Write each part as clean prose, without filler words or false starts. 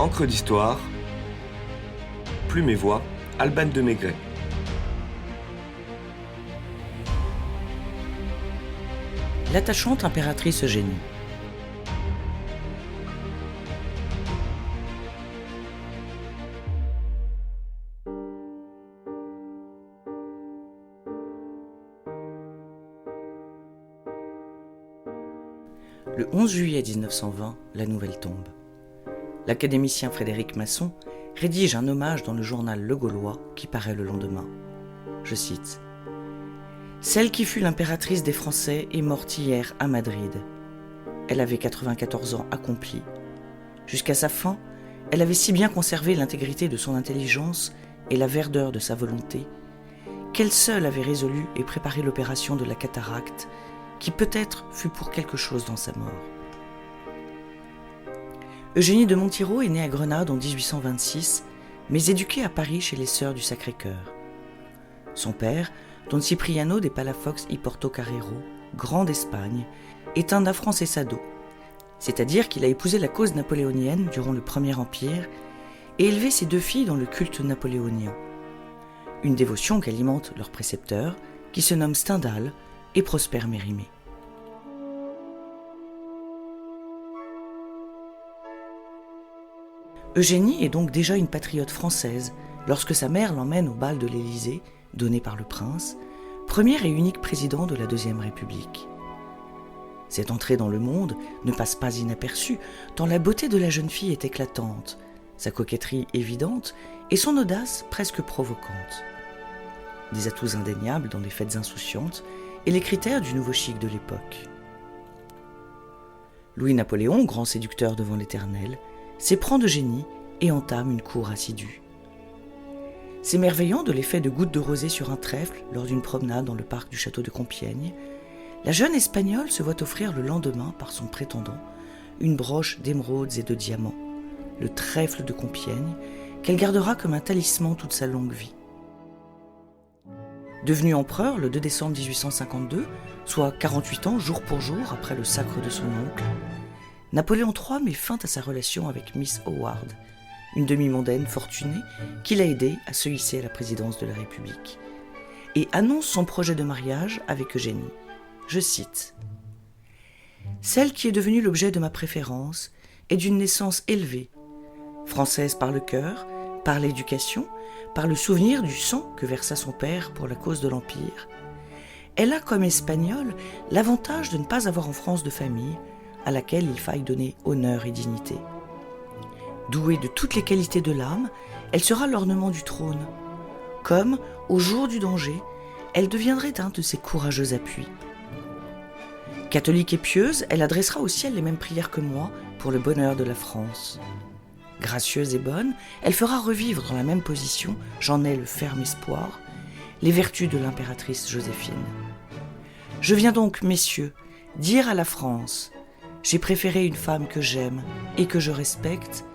Encre d'histoire, Plume et Voix, Alban de Maigret. L'attachante impératrice Eugénie. Le 11 juillet 1920, la nouvelle tombe. L'académicien Frédéric Masson rédige un hommage dans le journal Le Gaulois qui paraît le lendemain. Je cite : « Celle qui fut l'impératrice des Français est morte hier à Madrid. Elle avait 94 ans accomplis. Jusqu'à sa fin, elle avait si bien conservé l'intégrité de son intelligence et la verdeur de sa volonté qu'elle seule avait résolu et préparé l'opération de la cataracte qui peut-être fut pour quelque chose dans sa mort. » Eugénie de Montijo est née à Grenade en 1826, mais éduquée à Paris chez les Sœurs du Sacré-Cœur. Son père, Don Cipriano de Palafox y Portocarrero, grand d'Espagne, est un afrancesado, c'est-à-dire qu'il a épousé la cause napoléonienne durant le Premier Empire et élevé ses deux filles dans le culte napoléonien. Une dévotion qu'alimente leur précepteur, qui se nomme Stendhal et Prosper Mérimée. Eugénie est donc déjà une patriote française lorsque sa mère l'emmène au bal de l'Élysée, donné par le prince, premier et unique président de la Deuxième République. Cette entrée dans le monde ne passe pas inaperçue, tant la beauté de la jeune fille est éclatante, sa coquetterie évidente et son audace presque provocante. Des atouts indéniables dans les fêtes insouciantes et les critères du nouveau chic de l'époque. Louis-Napoléon, grand séducteur devant l'Éternel, s'éprend d'Eugénie et entame une cour assidue. S'émerveillant de l'effet de gouttes de rosée sur un trèfle lors d'une promenade dans le parc du château de Compiègne, la jeune Espagnole se voit offrir le lendemain par son prétendant une broche d'émeraudes et de diamants, le trèfle de Compiègne, qu'elle gardera comme un talisman toute sa longue vie. Devenu empereur le 2 décembre 1852, soit 48 ans jour pour jour après le sacre de son oncle, Napoléon III met fin à sa relation avec Miss Howard, une demi-mondaine fortunée qui l'a aidé à se hisser à la présidence de la République, et annonce son projet de mariage avec Eugénie. Je cite : « Celle qui est devenue l'objet de ma préférence est d'une naissance élevée, française par le cœur, par l'éducation, par le souvenir du sang que versa son père pour la cause de l'Empire. Elle a, comme espagnole, l'avantage de ne pas avoir en France de famille à laquelle il faille donner honneur et dignité. Douée de toutes les qualités de l'âme, elle sera l'ornement du trône. Comme, au jour du danger, elle deviendrait un de ses courageux appuis. Catholique et pieuse, elle adressera au ciel les mêmes prières que moi pour le bonheur de la France. Gracieuse et bonne, elle fera revivre dans la même position, j'en ai le ferme espoir, les vertus de l'impératrice Joséphine. Je viens donc, messieurs, dire à la France : j'ai préféré une femme que j'aime et que je respecte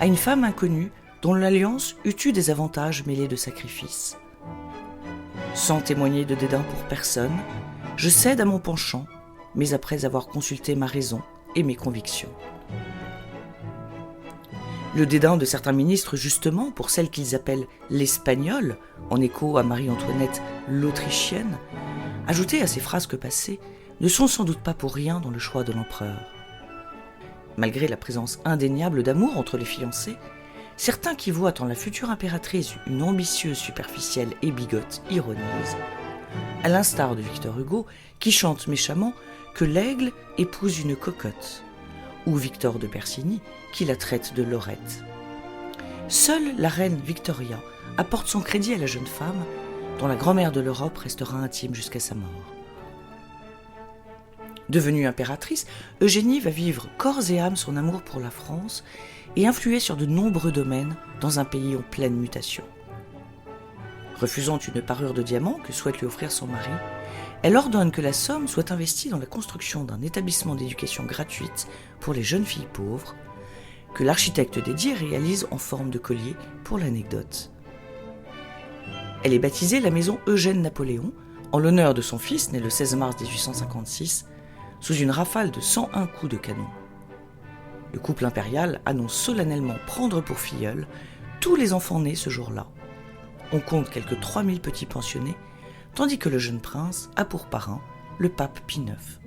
à une femme inconnue dont l'alliance eût eu des avantages mêlés de sacrifices. Sans témoigner de dédain pour personne, je cède à mon penchant, mais après avoir consulté ma raison et mes convictions. » Le dédain de certains ministres, justement, pour celle qu'ils appellent l'espagnole, en écho à Marie-Antoinette l'autrichienne, ajoutés à ces frasques passées, ne sont sans doute pas pour rien dans le choix de l'empereur. Malgré la présence indéniable d'amour entre les fiancés, certains qui voient en la future impératrice une ambitieuse superficielle et bigote ironisent, à l'instar de Victor Hugo, qui chante méchamment que l'aigle épouse une cocotte, ou Victor de Persigny, qui la traite de lorette. Seule la reine Victoria apporte son crédit à la jeune femme, dont la grand-mère de l'Europe restera intime jusqu'à sa mort. Devenue impératrice, Eugénie va vivre corps et âme son amour pour la France et influer sur de nombreux domaines dans un pays en pleine mutation. Refusant une parure de diamants que souhaite lui offrir son mari, elle ordonne que la somme soit investie dans la construction d'un établissement d'éducation gratuite pour les jeunes filles pauvres, que l'architecte dédié réalise en forme de collier pour l'anecdote. Elle est baptisée la maison Eugène-Napoléon, en l'honneur de son fils né le 16 mars 1856, sous une rafale de 101 coups de canon. Le couple impérial annonce solennellement prendre pour filleul tous les enfants nés ce jour-là. On compte quelques 3000 petits pensionnés, tandis que le jeune prince a pour parrain le pape Pie IX.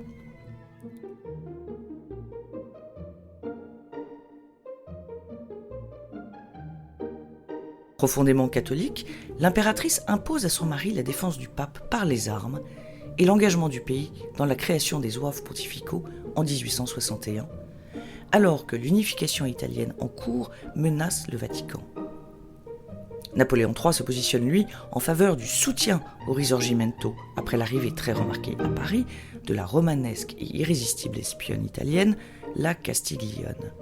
Profondément catholique, l'impératrice impose à son mari la défense du pape par les armes et l'engagement du pays dans la création des zouaves pontificaux en 1861, alors que l'unification italienne en cours menace le Vatican. Napoléon III se positionne, lui, en faveur du soutien au Risorgimento, après l'arrivée très remarquée à Paris de la romanesque et irrésistible espionne italienne, la Castiglione.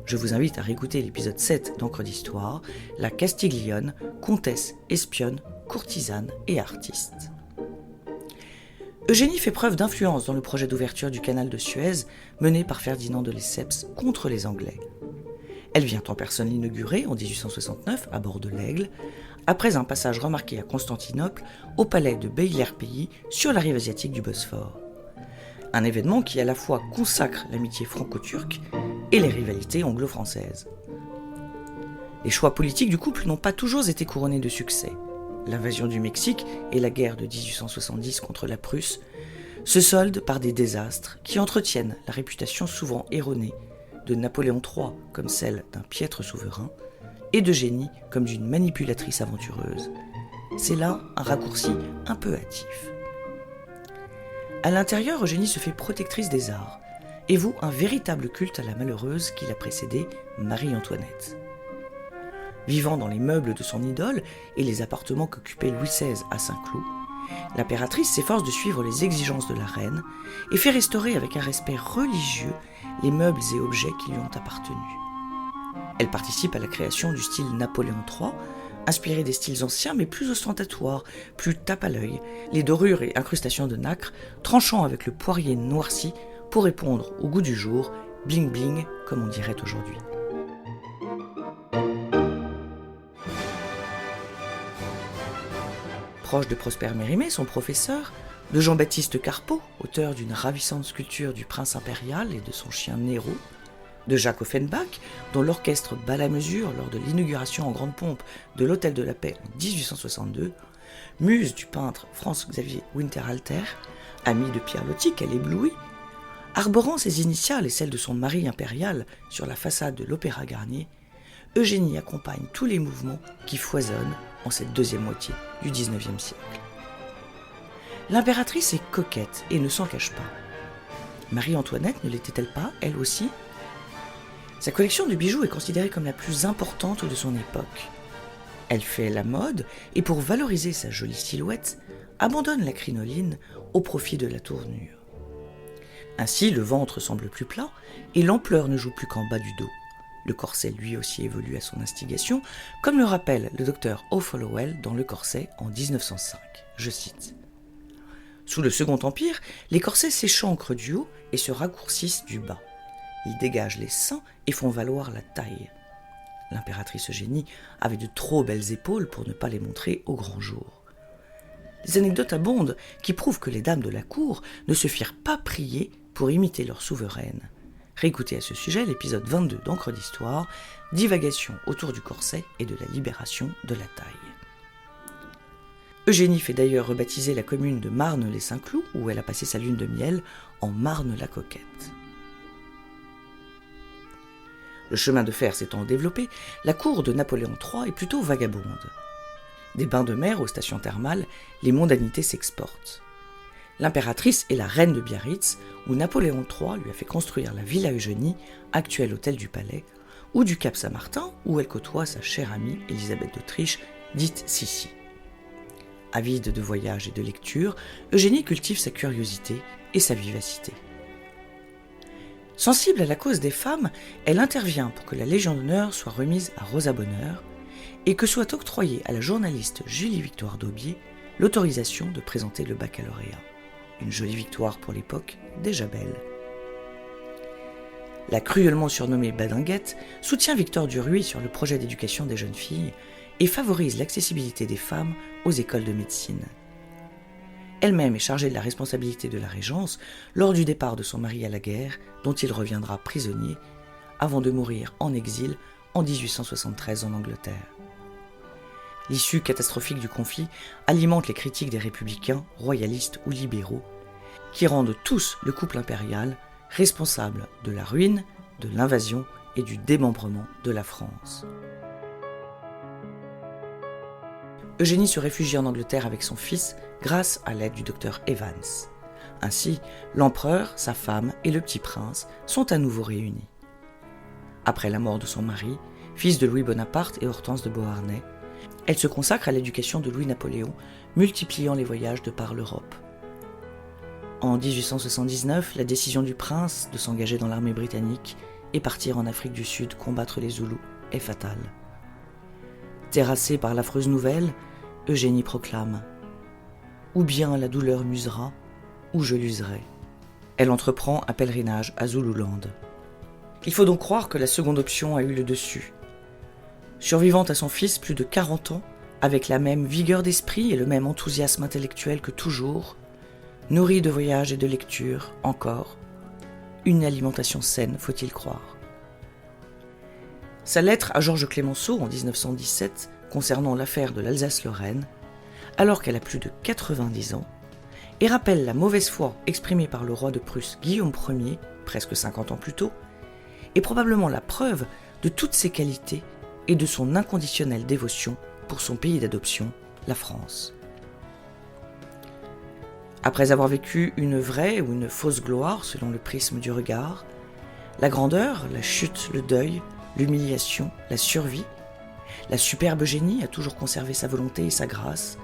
Je vous invite à réécouter l'épisode 7 d'Encre d'Histoire, la Castiglione, comtesse, espionne, courtisane et artiste. Eugénie fait preuve d'influence dans le projet d'ouverture du canal de Suez mené par Ferdinand de Lesseps contre les Anglais. Elle vient en personne l'inaugurer en 1869 à bord de l'Aigle, après un passage remarqué à Constantinople au palais de Beylerbeyi sur la rive asiatique du Bosphore. Un événement qui à la fois consacre l'amitié franco-turque et les rivalités anglo-françaises. Les choix politiques du couple n'ont pas toujours été couronnés de succès. L'invasion du Mexique et la guerre de 1870 contre la Prusse se soldent par des désastres qui entretiennent la réputation souvent erronée de Napoléon III comme celle d'un piètre souverain et d'Eugénie comme d'une manipulatrice aventureuse. C'est là un raccourci un peu hâtif. À l'intérieur, Eugénie se fait protectrice des arts et voue un véritable culte à la malheureuse qui l'a précédée, Marie-Antoinette. Vivant dans les meubles de son idole et les appartements qu'occupait Louis XVI à Saint-Cloud, l'impératrice s'efforce de suivre les exigences de la reine et fait restaurer avec un respect religieux les meubles et objets qui lui ont appartenu. Elle participe à la création du style Napoléon III, inspiré des styles anciens mais plus ostentatoires, plus tape à l'œil, les dorures et incrustations de nacre tranchant avec le poirier noirci pour répondre au goût du jour, bling bling comme on dirait aujourd'hui. Proche de Prosper Mérimée, son professeur, de Jean-Baptiste Carpeaux, auteur d'une ravissante sculpture du prince impérial et de son chien Nero, de Jacques Offenbach, dont l'orchestre bat la mesure lors de l'inauguration en grande pompe de l'Hôtel de la Paix en 1862, muse du peintre Franz-Xavier Winterhalter, ami de Pierre Loti qu'elle éblouit, arborant ses initiales et celles de son mari impérial sur la façade de l'Opéra Garnier, Eugénie accompagne tous les mouvements qui foisonnent en cette deuxième moitié du XIXe siècle. L'impératrice est coquette et ne s'en cache pas. Marie-Antoinette ne l'était-elle pas, elle aussi ? Sa collection de bijoux est considérée comme la plus importante de son époque. Elle fait la mode et pour valoriser sa jolie silhouette, abandonne la crinoline au profit de la tournure. Ainsi, le ventre semble plus plat et l'ampleur ne joue plus qu'en bas du dos. Le corset lui aussi évolue à son instigation, comme le rappelle le docteur O'Followell dans Le Corset en 1905. Je cite. Sous le Second Empire, les corsets s'échancrent du haut et se raccourcissent du bas. Ils dégagent les seins et font valoir la taille. L'impératrice Eugénie avait de trop belles épaules pour ne pas les montrer au grand jour. Les anecdotes abondent qui prouvent que les dames de la cour ne se firent pas prier pour imiter leur souveraine. Réécoutez à ce sujet l'épisode 22 d'Encre d'Histoire, divagation autour du corset et de la libération de la taille. Eugénie fait d'ailleurs rebaptiser la commune de Marne-les-Saint-Cloud, où elle a passé sa lune de miel, en Marne-la-Coquette. Le chemin de fer s'étant développé, la cour de Napoléon III est plutôt vagabonde. Des bains de mer aux stations thermales, les mondanités s'exportent. L'impératrice est la reine de Biarritz, où Napoléon III lui a fait construire la Villa Eugénie, actuel hôtel du Palais, ou du Cap Saint-Martin, où elle côtoie sa chère amie Élisabeth d'Autriche, dite Sissi. Avide de voyages et de lecture, Eugénie cultive sa curiosité et sa vivacité. Sensible à la cause des femmes, elle intervient pour que la Légion d'honneur soit remise à Rosa Bonheur et que soit octroyée à la journaliste Julie-Victoire Daubié l'autorisation de présenter le baccalauréat. Une jolie victoire pour l'époque, déjà belle. La cruellement surnommée Badinguette soutient Victor Duruy sur le projet d'éducation des jeunes filles et favorise l'accessibilité des femmes aux écoles de médecine. Elle-même est chargée de la responsabilité de la régence lors du départ de son mari à la guerre, dont il reviendra prisonnier, avant de mourir en exil en 1873 en Angleterre. L'issue catastrophique du conflit alimente les critiques des républicains, royalistes ou libéraux, qui rendent tous le couple impérial responsable de la ruine, de l'invasion et du démembrement de la France. Eugénie se réfugie en Angleterre avec son fils grâce à l'aide du docteur Evans. Ainsi, l'empereur, sa femme et le petit prince sont à nouveau réunis. Après la mort de son mari, fils de Louis Bonaparte et Hortense de Beauharnais, elle se consacre à l'éducation de Louis-Napoléon, multipliant les voyages de par l'Europe. En 1879, la décision du prince de s'engager dans l'armée britannique et partir en Afrique du Sud combattre les Zoulous est fatale. Terrassée par l'affreuse nouvelle, Eugénie proclame « Ou bien la douleur m'usera, ou je l'userai ». Elle entreprend un pèlerinage à Zululand. Il faut donc croire que la seconde option a eu le dessus. Survivante à son fils plus de 40 ans, avec la même vigueur d'esprit et le même enthousiasme intellectuel que toujours, nourrie de voyages et de lectures, encore, une alimentation saine, faut-il croire. Sa lettre à Georges Clemenceau en 1917 concernant l'affaire de l'Alsace-Lorraine, alors qu'elle a plus de 90 ans, et rappelle la mauvaise foi exprimée par le roi de Prusse Guillaume Ier, presque 50 ans plus tôt, est probablement la preuve de toutes ses qualités et de son inconditionnelle dévotion pour son pays d'adoption, la France. Après avoir vécu une vraie ou une fausse gloire selon le prisme du regard, la grandeur, la chute, le deuil, l'humiliation, la survie, la superbe Eugénie a toujours conservé sa volonté et sa grâce,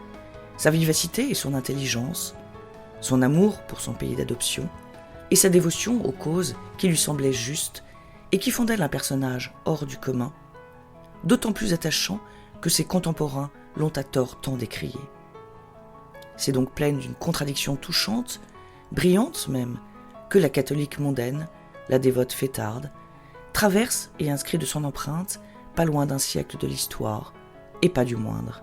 sa vivacité et son intelligence, son amour pour son pays d'adoption et sa dévotion aux causes qui lui semblaient justes et qui font d'elle un personnage hors du commun, d'autant plus attachant que ses contemporains l'ont à tort tant décrié. C'est donc pleine d'une contradiction touchante, brillante même, que la catholique mondaine, la dévote fêtarde, traverse et inscrit de son empreinte pas loin d'un siècle de l'histoire, et pas du moindre.